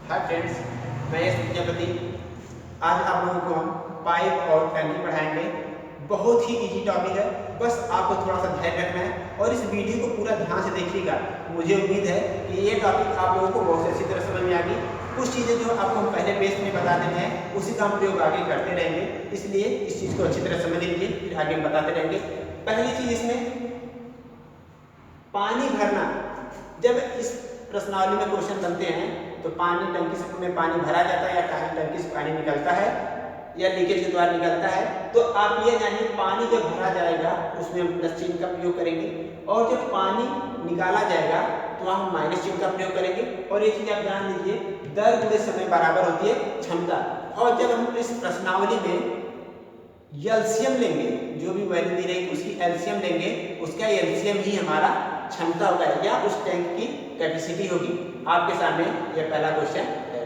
Hi friends, मैं यश विद्यापति। आज आप लोगों को हम पाइप और टंकी पढ़ाएंगे। बहुत ही इजी टॉपिक है, बस आपको थोड़ा सा ध्यान रखना है और इस वीडियो को पूरा ध्यान से देखिएगा। मुझे उम्मीद है कि ये टॉपिक आप लोगों को बहुत अच्छी तरह समझ में आ गई। कुछ चीज़ें जो आपको हम पहले बेस में बता देते हैं उसी का हम प्रयोग आगे करते रहेंगे, इसलिए इस चीज़ को अच्छी तरह समझ लीजिए, फिर आगे हम बताते रहेंगे। पहली चीज़ इसमें पानी भरना। जब इस प्रश्नावली में क्वेश्चन बनते हैं तो पानी टंकी से में पानी भरा जाता है या टंकी से पानी निकलता है या लीकेज के द्वारा निकलता है, तो आप ये जानिए पानी जब भरा जाएगा उसमें हम प्लस चिन्ह का प्रयोग करेंगे और जब पानी निकाला जाएगा तो हम माइनस चिन्ह का प्रयोग करेंगे। और ये चीज आप जान लीजिए, दर गुणे समय बराबर होती है क्षमता। और जब हम इस प्रश्नावली में एलसीएम लेंगे, जो भी वैल्यू दी रहेगी उसकी एलसीएम लेंगे, उसका एलसीएम ही हमारा क्षमता होगा या उस टैंक की कैपेसिटी होगी। आपके सामने यह पहला क्वेश्चन है।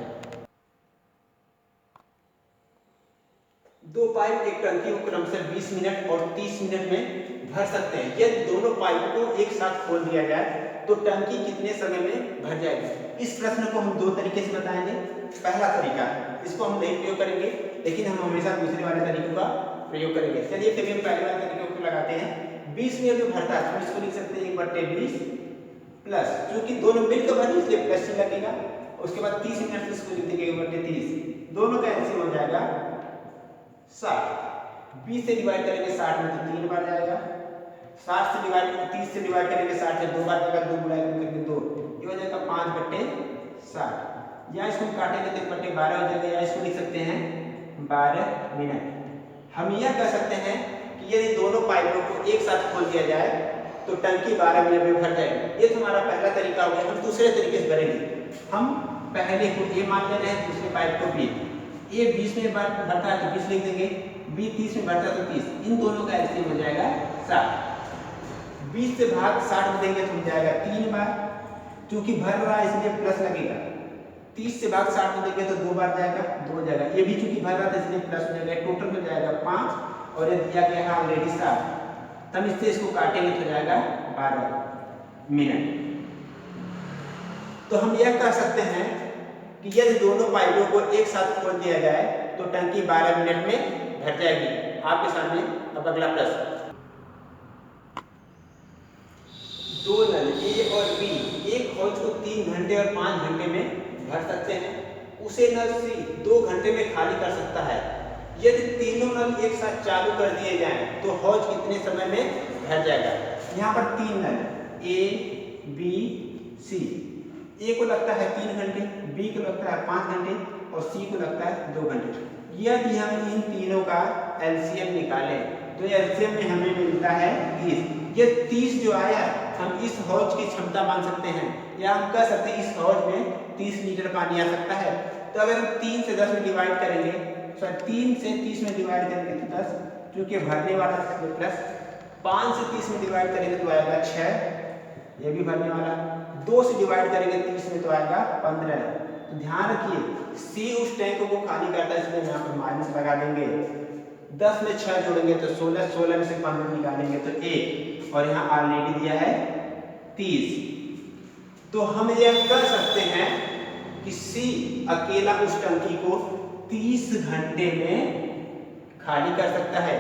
दो पाइप एक टंकी को क्रमशः 20 मिनट और 30 मिनट में भर सकते हैं। यदि दोनों पाइप को एक साथ खोल दिया जाए तो टंकी कितने समय में भर जाएगी। इस प्रश्न को हम दो तरीके से बताएंगे। पहला तरीका, इसको हम नहीं प्रयोग करेंगे, लेकिन हम हमेशा दूसरे वाले तरीकों का प्रयोग करेंगे। चलिए फिर हम पहले वाले तरीके को लगाते हैं। 20 मिनट में भरता है तो इसको लिख सकते हैं 1/20 प्लस, क्योंकि दोनों मिलकर भरे इसलिए प्लस चिन्ह लगेगा। उसके बाद 30 मिनट इसको लिख देंगे 1/30, दोनों का एलसीएम हो जाएगा 60। 20 से डिवाइड करेंगे 60 में तो 3 बार जाएगा। 60 से डिवाइड 30 से डिवाइड करेंगे 60 से 2 बार जाएगा, 2 गुणा करके 2, ये हो जाएगा 5/60। या इसको काटेंगे तो 1/12 हो जाएगा, या इसको लिख सकते हैं 12 मिनट। हम यह कह सकते हैं कि यदि दोनों पाइपों को एक साथ खोल दिया जाए तो टंकी 12 मिनट में भर जाएगी। ये तो हमारा पहला तरीका हो गया। हम दूसरे तरीके से करेंगे। हम पहले को ए मान ले रहे हैं, दूसरे पाइप को बी। ए 20 में भरता है तो 20 लिख देंगे, बी 30 में भरता है तो 30। इन दोनों का एलसीएम हो जाएगा 60। 20 से भाग 60 में देंगे तो हो जाएगा 3 बार, क्योंकि भर रहा है इसलिए प्लस लगेगा। 30 से भाग 60 में देंगे तो 2 बार जाएगा, 2 जाएगा। ये भी चूंकि भर रहा था इसलिए प्लस हो जाएगा, टोटल में जाएगा 5 और ये दिया गया है ऑलरेडी 7। तब इससे इसको काटेंगे तो जाएगा 12 मिनट। तो हम यह कह सकते हैं कि यदि दोनों पाइपों को एक साथ खोल दिया जाए तो टंकी 12 मिनट में भर जाएगी। आपके सामने अब अगला प्रश्न। दो नल ए और बी एक हौज को 3 घंटे और 5 घंटे में भर सकते हैं। उसे नल सी 2 घंटे में खाली कर सकता है। यदि तीनों नल एक साथ चालू कर दिए जाएं तो हौज कितने समय में भर जाएगा। यहाँ पर 3 नल ए बी सी, ए को लगता है 3 घंटे, बी को लगता है 5 घंटे और सी को लगता है 2 घंटे। यदि हम इन तीनों का एलसीएम निकालें तो एलसीएम में हमें मिलता है 30। ये 30 जो आया हम इस हौज की क्षमता मान सकते हैं, या हम कह सकते हैं इस हौज में 30 लीटर पानी आ सकता है। तो अगर हम 3 से 10 में डिवाइड करेंगे, 3 से 30 में डिवाइड करेंगे तो 10, क्योंकि भरने वाला प्लस 5 से 30 में डिवाइड करेंगे तो आएगा 6, ये भी भरने वाला। 2 से डिवाइड करेंगे 30 में तो आएगा 15। तो ध्यान रखिए सी उस टैंक को खाली करता है, इसलिए यहाँ पर माइनस लगा देंगे। 10 में 6 जोड़ेंगे तो 16, 16 में से 15 निकालेंगे तो 1, और यहाँ ऑलरेडी दिया है 30। तो हम यह कह सकते हैं कि सी अकेला उस टंकी को 30 घंटे में खाली कर सकता है।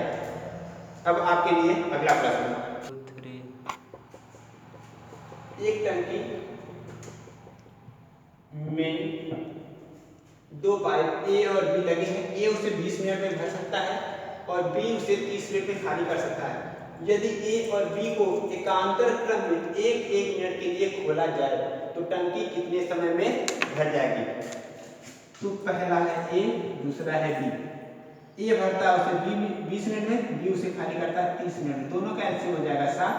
अब आपके लिए अगला प्रश्न। एक टंकी में दो पाइप ए और बी लगे हैं। ए उसे 20 मिनट में भर सकता है और बी उसे 30 मिनट में खाली कर सकता है। यदि ए और बी को एकांतर क्रम में 1-1 मिनट के लिए खोला जाए तो टंकी कितने समय में भर जाएगी। तो पहला है ए, दूसरा है बी। ए भरता है उसे 20 मिनट में, बी उसे खाली करता है 30 मिनट में। दोनों का एलसीएम हो जाएगा 7।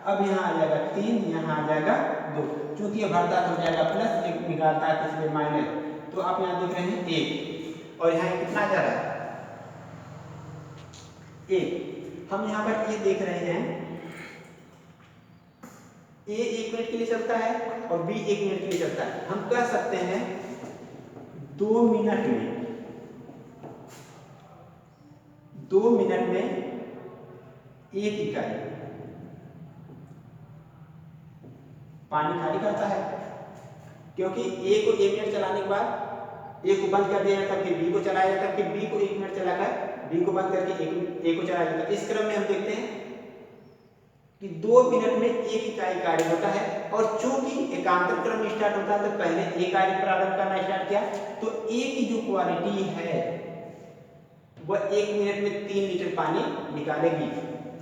अब यहाँ आ जाएगा 3, यहाँ आ जाएगा 2। क्योंकि ये भरता है तो हो जाएगा प्लस, एक निकालता है तो इसलिए माइनस। तो आप यहाँ देख रहे हैं 1 और यहाँ कितना जा रहा है 1। हम यहाँ पर ये देख रहे हैं ए 1 मिनट के लिए चलता है और बी 1 मिनट के लिए चलता है। हम कह सकते हैं 2 मिनट में 1 इकाई पानी खाली करता है। क्योंकि ए को 1 मिनट चलाने के बाद ए को बंद कर दिया जाता है, फिर बी को चलाया जाता है, फिर बी को 1 मिनट चलाकर बी को बंद करके ए को चलाया जाता है। इस क्रम में हम देखते हैं कि 2 मिनट में 1 इकाई कार्य होता है। और चूंकि एकांतर क्रम स्टार्ट होता है तो पहले ए कार्य प्रारंभ करना स्टार्ट किया, तो ए की जो क्वालिटी है वह 1 मिनट में 3 लीटर पानी निकालेगी।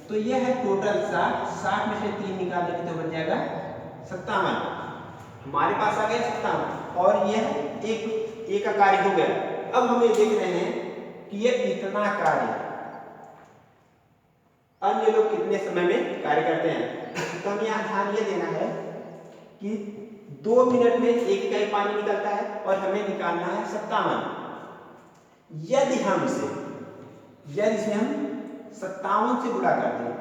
तो यह है टोटल 60 में से 3 निकालेंगे तो बन जाएगा 57। हमारे पास आ गया 57 और यह एक का कार्य हो गया। अब हम ये देख रहे हैं कि यह इतना कार्य अन्य लोग कितने समय में कार्य करते हैं। तो हमें यहाँ ध्यान ये देना है कि 2 मिनट में 1 इकाई पानी निकलता है और हमें निकालना है 57। यदि इसे हम 57 से गुणा कर दें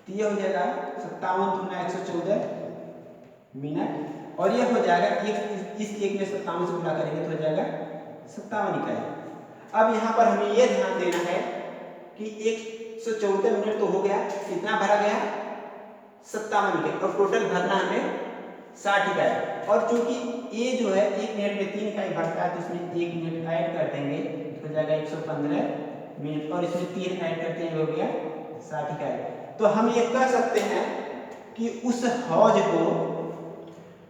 तो यह हो जाएगा 57 दूना 114 मिनट, और यह हो जाएगा इस एक में 57 से गुणा करेंगे तो हो जाएगा 57 इकाई। अब यहाँ पर हमें यह ध्यान देना है कि 114 मिनट तो हो गया, कितना भरा गया 57 इकाई, और टोटल भरना हमें 60 इकाई। और चूंकि ए जो है 1 मिनट में 3 इकाई भरता है तो इसमें 1 मिनट ऐड कर देंगे तो हो जाएगा 115 मिनट, और इसमें 3 ऐड करते हैं हो गया 60 इकाई। तो हम ये कह सकते हैं कि उस हौज को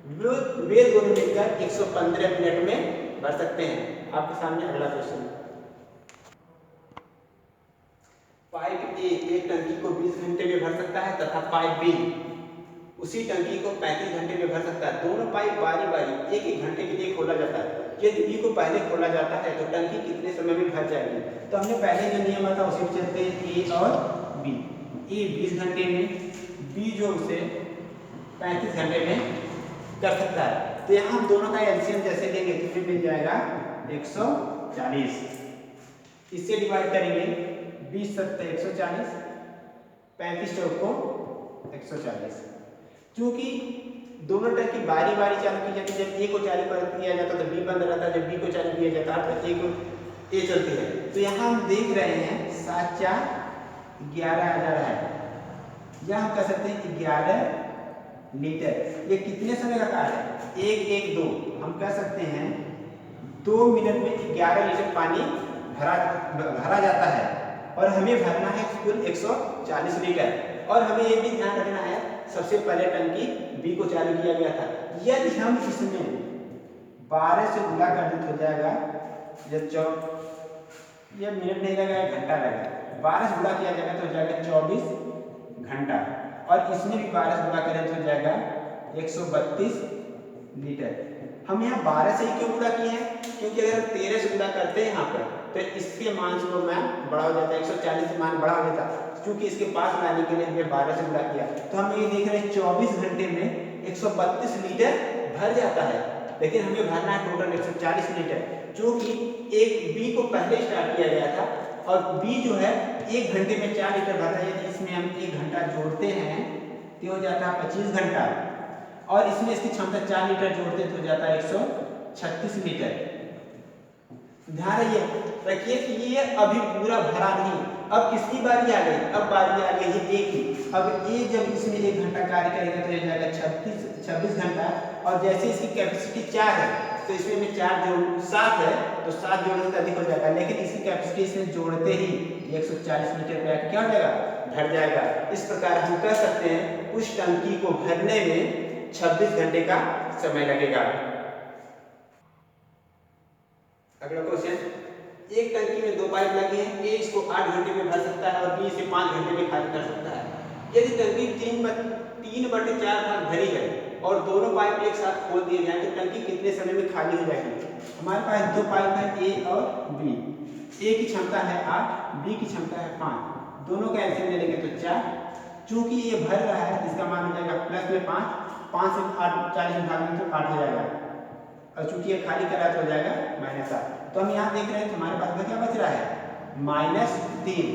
वे दोनों मिलकर 115 मिनट में भर सकते हैं। आपके सामने अगला क्वेश्चन। पाइप ए एक टंकी को 20 घंटे में भर सकता है तथा पाइप बी उसी टंकी को 35 घंटे में भर सकता है। दोनों पाइप बारी बारी एक एक घंटे के लिए खोला जाता है। यदि बी को पहले खोला जाता है तो टंकी कितने समय में भर जाएगी। तो हमने पहले जो नियम था उसी पे चलते हैं, ए और बी। ए 20 घंटे में, बी जो उसे 35 घंटे में कर सकता है। तो यहाँ हम दोनों का एलसीएम जैसे लेंगे तो फिर मिल जाएगा 140। इससे डिवाइड करेंगे 20 सत्ते 140, 35 चौक को 140। क्योंकि दोनों टंकी बारी बारी चालू की जाती है। जब ए को चालू कर दिया जाता तो बी बंद रहता है, जब बी को चालू किया जाता है तो ए चलती है। तो यहाँ हम देख रहे हैं 7 4 11,000 है, या हम कह सकते हैं 11 लीटर। ये कितने समय का कार्य है 1 1 2। हम कह सकते हैं 2 मिनट में 11 लीटर पानी भरा जाता है, और हमें भरना है कुल 140 लीटर। और हमें ये भी ध्यान रखना है सबसे पहले टंकी बी को चालू किया गया था। यदि हम इसमें 12 से गुणा कर दें तो हो जाएगा, ये मिनट नहीं लगेगा, घंटा लगेगा। 12 से गुणा किया जाएगा तो हो जाएगा 24 घंटा, और इसमें भी 12 से गुणा करें तो हो जाएगा 132 लीटर। हम यहाँ 12 से ही क्यों गुणा किए हैं, क्योंकि अगर हम 13 से गुणा करते हैं यहाँ पर तो इसके मान से मान बड़ा हो जाता है, 140 से मान बड़ा हो जाता है। क्योंकि इसके पास लाने के लिए हमने 12 से गुणा किया, तो हम ये देख रहे हैं 24 घंटे में 132 लीटर भर जाता है। लेकिन हमें भरना है टोटल 140 लीटर, क्योंकि एक बी को पहले स्टार्ट किया गया था, और बी जो है 1 घंटे में 4 लीटर भरता है। यदि इसमें हम 1 घंटा जोड़ते हैं तो हो जाता है 25 घंटा, और इसमें इसकी क्षमता 4 लीटर जोड़ते तो हो जाता है 136 लीटर। ध्यान रखिए कि ये अभी पूरा भरा नहीं। अब किसकी बारी आ गई, अब बारी आ गई है ए की। अब ए जब इसमें 1 घंटा कार्य करेगा तो ये जाएगा 26 घंटा, और जैसे इसकी कैपेसिटी 4 है तो इसमें में 4 जोड़ 7 है तो 7 जोड़ने से अधिक हो जाएगा। लेकिन इसकी कैपेसिटी इसमें जोड़ते ही 140 लीटर पे आके क्या हो जाएगा, भर जाएगा। इस प्रकार हम कह सकते हैं उस टंकी को भरने में 26 घंटे का समय लगेगा। अगला क्वेश्चन, एक टंकी में 2 पाइप लगे हैं। ए इसको 8 घंटे में भर सकता है और बी इसे 5 घंटे में खाली कर सकता है। यदि टंकी 3/4 भाग भरी है और दोनों पाइप एक साथ खोल दिए जाएं तो टंकी कितने समय में खाली हो जाएगी। हमारे पास 2 पाइप है ए और बी। ए की क्षमता है 8, बी की क्षमता है 5। दोनों का एलसीएम ले लेंगे तो 4। चूंकि ये भर रहा है इसका मान हो जाएगा प्लस में 5 से 8 40 में भाग देंगे तो 8 हो जाएगा, और चूंकि ये खाली कर रहा है तो हो जाएगा -8। तो हम यहाँ देख रहे हैं हमारे पास में क्या बच रहा है -3।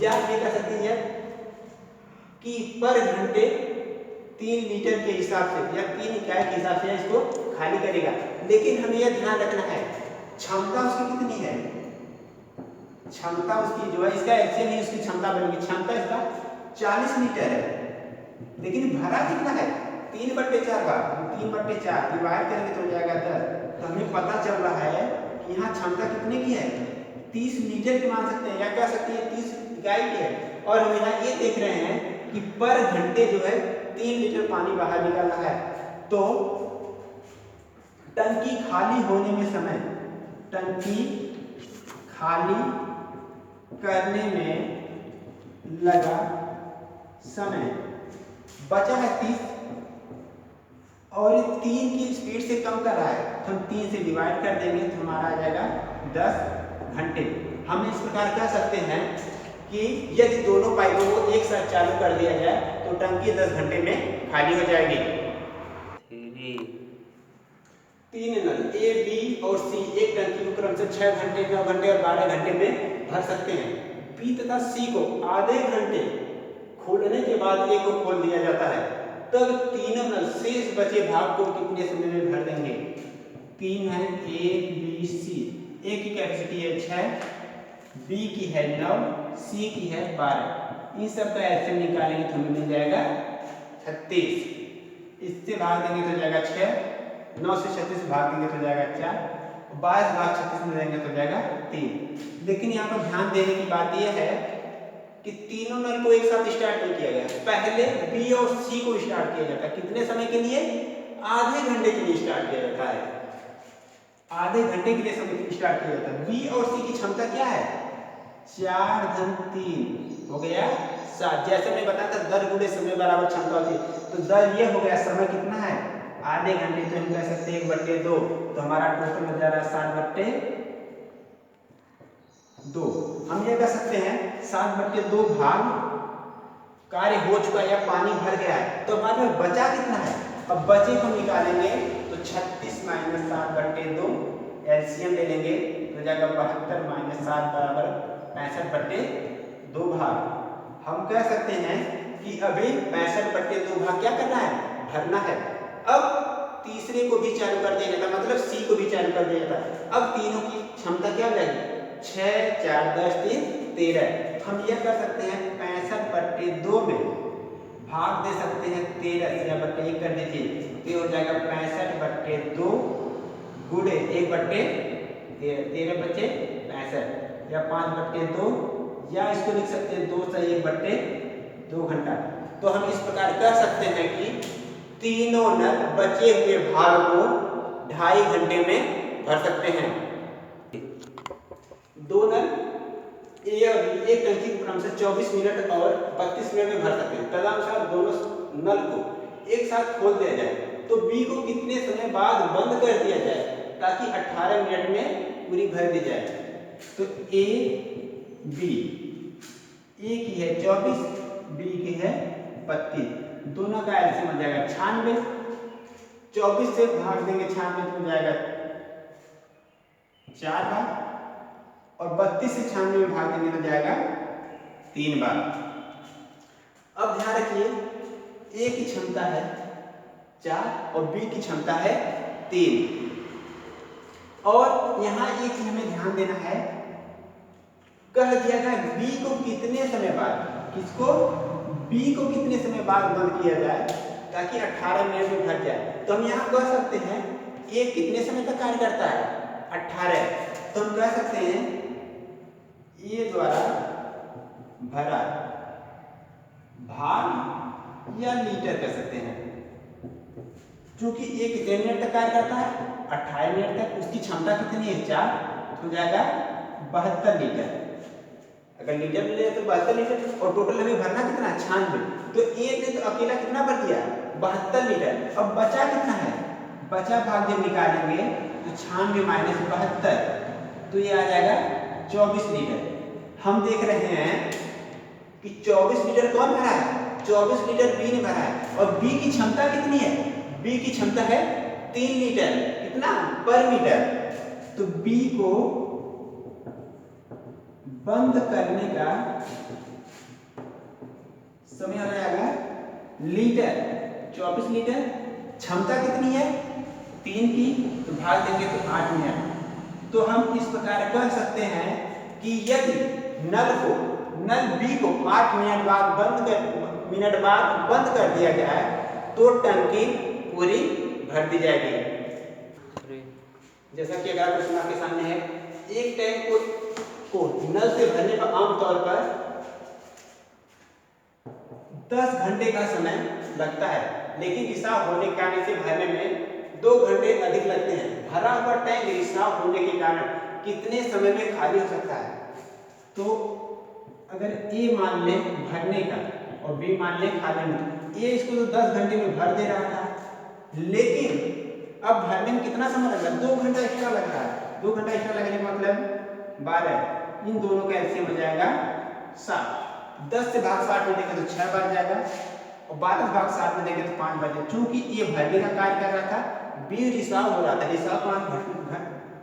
या ये कह सकते हैं कि पर घंटे 3 लीटर के हिसाब से या 3 इकाई के हिसाब से इसको खाली करेगा। लेकिन हमें यह ध्यान रखना है क्षमता उसकी कितनी है, क्षमता उसकी जो है इसका एलसीएम ही उसकी क्षमता बनेगी। क्षमता इसका 40 लीटर है, लेकिन भरा कितना है 3/4 का। 3/4 डिवाइड करेंगे तो हो जाएगा 10। तो हमें पता चल रहा है कि यहाँ क्षमता कितने की है, 30 लीटर की मान सकते हैं या कह सकते हैं 30 इकाई की है। और हम यहाँ ये देख रहे हैं कि पर घंटे जो है 3 लीटर पानी बाहर निकल रहा है। तो टंकी खाली होने में समय, टंकी खाली करने में लगा समय बचा है 30 और 3 की स्पीड से कम कर रहा है, तो हम 3 से डिवाइड कर देंगे तो हमारा आ जाएगा 10 घंटे। हम इस प्रकार कह सकते हैं कि यदि दोनों पाइपों को एक साथ चालू कर दिया जाए तो टंकी 10 घंटे में खाली हो जाएगी। 3 नल ए, बी और सी एक टंकी को क्रम से 6 घंटे, 9 घंटे और 12 घंटे में भर सकते हैं। बी तथा सी को आधे घंटे खोलने के बाद ए को खोल दिया जाता है, तब तीनों नल शेष बचे भाग को कितने समय में भर देंगे। 3 है ए बी सी, ए की कैपेसिटी है 6, बी की है 9, सी की है 12। इन सब का एलसीएम निकालेंगे तो हमें मिल जाएगा 36। इससे भाग देंगे तो जाएगा 6, 9 से 36 भाग देंगे तो जाएगा 4, 22 भाग 36 में देंगे तो जाएगा 3। लेकिन यहाँ पर ध्यान देने की बात यह है कि तीनों नल को एक साथ स्टार्ट नहीं किया गया, पहले बी और सी को स्टार्ट किया जाता है। कितने समय के लिए, आधे घंटे के लिए स्टार्ट किया जाता है, आधे घंटे के लिए समय स्टार्ट किया जाता है। बी और सी की क्षमता क्या है, 4 घन 3 हो गया 7। जैसे मैं बताया था दर गुणे समय बराबर क्षमता होती है, तो दर ये हो गया, समय कितना है आधे घंटे, तो हम कह सकते हैं 1/2, तो हमारा टोटल हो जा रहा है 7/2। हम ये कह सकते हैं 7/2 भाग कार्य हो चुका या पानी भर गया है, तो हमारे में बचा कितना है। अब बचे को निकालेंगे तो 36 - 7/2 एलसीएम ले लेंगे तो जाएगा 72 - 7 बराबर 65/2 भाग। हम कह सकते हैं कि अभी 65/2 भाग क्या करना है, भरना है। अब तीसरे को भी चालू कर दिया जाता, मतलब सी को भी चालू कर दिया जाता। अब तीनों की क्षमता क्या हो जाएगी, 6, 4, 10, 3, 13। हम यह कर सकते हैं 65/2 में भाग दे सकते हैं 13 या बट्टे 1 कर दीजिए, तो हो जाएगा 65/2 गुणे 1/13, 13 बचे 65 या 5/2, या इसको लिख सकते हैं 2 से 1/2 घंटा। तो हम इस प्रकार कह सकते हैं कि तीनों नल बचे हुए भाग को 2.5 घंटे में भर सकते हैं। 2 नल ए और बी एक टंकी को क्रम से 24 मिनट और 32 मिनट में भर सकते हैं। तदनुसार दोनों नल को एक साथ खोल दिया जाए तो बी को कितने समय बाद बंद कर दिया जाए ताकि 18 मिनट में पूरी भर दी जाए। तो ए बी, ए की है 24, बी की है 32, दोनों का एलसीएम हो जाएगा 96। 24 से भाग देंगे 96 तो हो जाएगा 4 बार, और 32 से 96 में भाग देंगे तो जाएगा 3 बार। अब ध्यान रखिए ए की क्षमता है 4 और बी की क्षमता है 3। और यहाँ एक चीज हमें ध्यान देना है, कह दिया गया बी को कितने समय बाद, किसको, बी को कितने समय बाद बंद किया जाए ताकि 18 मिनट में भर जाए। तो हम यहाँ कह सकते हैं ए कितने समय तक कार्य करता है, 18। तो हम कह सकते हैं ए द्वारा भरा भाग या लीटर कह सकते हैं, क्योंकि ए कितने मिनट तक कार्य करता है, 18 मिनट तक। उसकी क्षमता कितनी है 4, तो हो जाएगा 72 लीटर। अगर लीटर में ले तो 72 लीटर, और टोटल हमें भरना कितना 96। तो ए ने तो अकेला कितना भर दिया 72 लीटर। अब बचा कितना है, बचा भाग जब निकालेंगे तो 96 - 72 तो ये आ जाएगा 24 लीटर। हम देख रहे हैं कि 24 लीटर कौन भरा है, 24 लीटर बी ने भरा है। और बी की क्षमता कितनी है, बी की क्षमता है 3 लीटर, कितना पर मीटर। तो बी को बंद करने का समय हो जाएगा लीटर, 24 लीटर। क्षमता कितनी है 3 की, तो भाग देंगे तो 8 मिनट। तो हम इस प्रकार कह सकते हैं कि यदि नल बी को 8 मिनट बाद बंद कर दिया गया है तो टंकी पूरी भर दी जाएगी। जैसा कि अगर प्रश्न आपके सामने है, एक टैंक को नल से भरने पर आमतौर पर 10 घंटे का समय लगता है, लेकिन रिसाव होने के कारण इसे भरने में 2 घंटे अधिक लगते हैं। भरा हुआ टैंक रिसाव होने के कारण कितने समय में खाली हो सकता है? तो अगर ए मान ले भरने का और बी मान ले खाली होने, ए इसको तो 10 घंटे में भर दे रहा था, लेकिन अब भरने में कितना समय लग रहा है? 2 घंटा एक्स्ट्रा लग रहा है। 2 घंटा एक्स्ट्रा लगने का मतलब 12, इन दोनों का एलसीएम हो जाएगा 7। 10 से भाग 60 में देखें तो 6 बच जाएगा और 12 से भाग 60 में देखें तो 5 बच जाएगा। चूंकि ये भरने का कार्य कर रहा था, बी रिसाव हो रहा था, रिसाव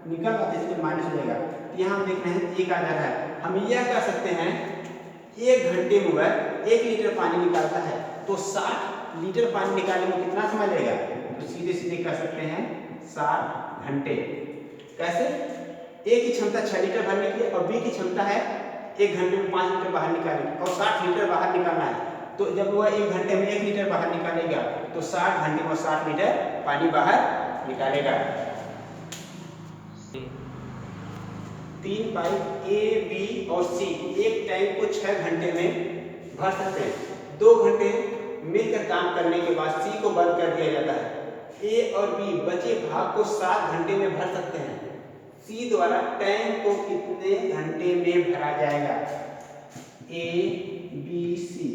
निकल रहा था, इसलिए माइनस हो जाएगा। तो यहाँ हम देख रहे हैं एक आ जा रहा है। हम यह कर सकते हैं, 1 घंटे में वह 1 लीटर पानी निकालता है, तो 60 लीटर पानी निकालने में कितना समय लगेगा? तो सीधे सीधे कर सकते हैं 60 घंटे। कैसे? ए की क्षमता 6 लीटर भरने की है और बी की क्षमता है 1 घंटे में 5 लीटर बाहर निकालने की, और 60 लीटर बाहर निकालना है। तो जब वह 1 घंटे में 1 लीटर बाहर निकालेगा तो 60 घंटे में 60 लीटर पानी बाहर निकालेगा। 3 पाइप ए, बी और सी एक टैंक को 6 घंटे में भर सकते हैं। 2 घंटे मिलकर काम करने के बाद सी को बंद कर दिया जाता है। ए और बी बचे भाग को 7 घंटे में भर सकते हैं। सी द्वारा टैंक को कितने घंटे में भरा जाएगा? ए, बी, सी